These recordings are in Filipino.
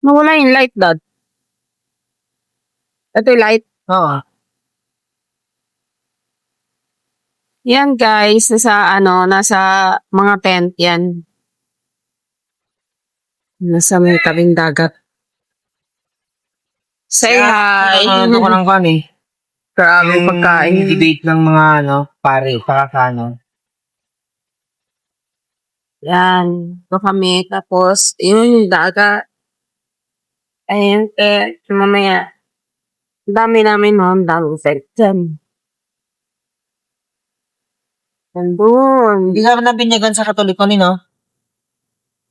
Nawala yung light, Dad. Ito yung light. Oo. Yan, guys. Nasa mga tent yan. Nasa may tabing dagat. Say hi. Ano ko lang kan eh. Grabe pagkain. Debate ng mga pare, pakakano. Yan. Ito kami. Tapos, yun yung dagat. Ayun, mamaya. Ang dami namin, no? Ang daming tent dyan. Nandun. Hindi ka nabinyagan sa Katoliko ni, no?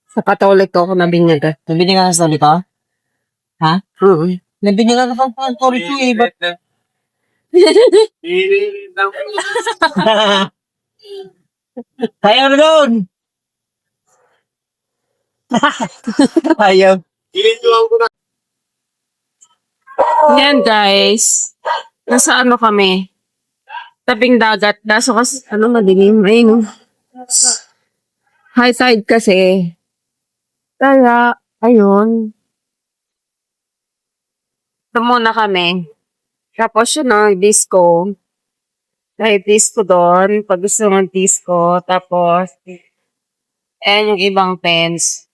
Sa Katolik ako nabinyagan. Nabinyagan sa Katoliko? Ha? Nabinyagan ka sa Katoliko eh. Ba't? Ayaw na doon! Ayaw. Yan, guys. Nasa ano kami? Tabing dagat. Kaso kasi, madilim. Ayun. High tide kasi. Kaya, ayun. Ito muna kami. Tapos yun, disco. Kahit disco doon. Pag gusto ng disco. Tapos, ayan yung ibang tents.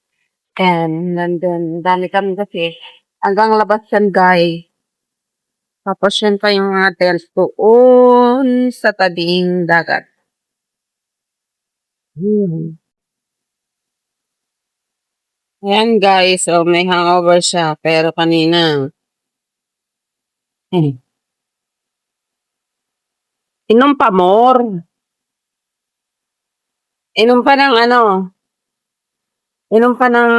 And, nandun. Dami kami kasi. Hanggang labas yan, guys. Tapos yun pa yung mga tents doon sa tabing dagat. Ayan, guys. So, may hangover siya. Pero kanina, inom pa more. Inom pa ng inom pa ng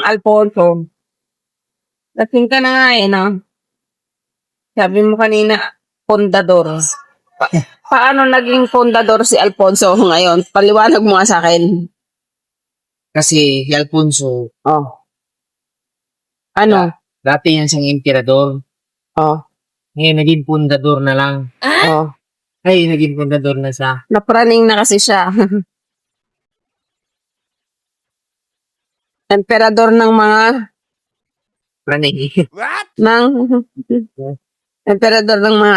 Alfonso. Lasing ka na nga no? Sabi mo kanina, pondador. Paano naging pondador si Alfonso ngayon? Paliwanag mo nga sa akin. Kasi si Alfonso, Oh. Ano? dati yan siyang emperador. Oh. Ngayon naging pundador na lang. Oh. Ay, naging pundador na siya. Napraning na kasi siya. Emperador ng mga Praning. ng emperador ng mga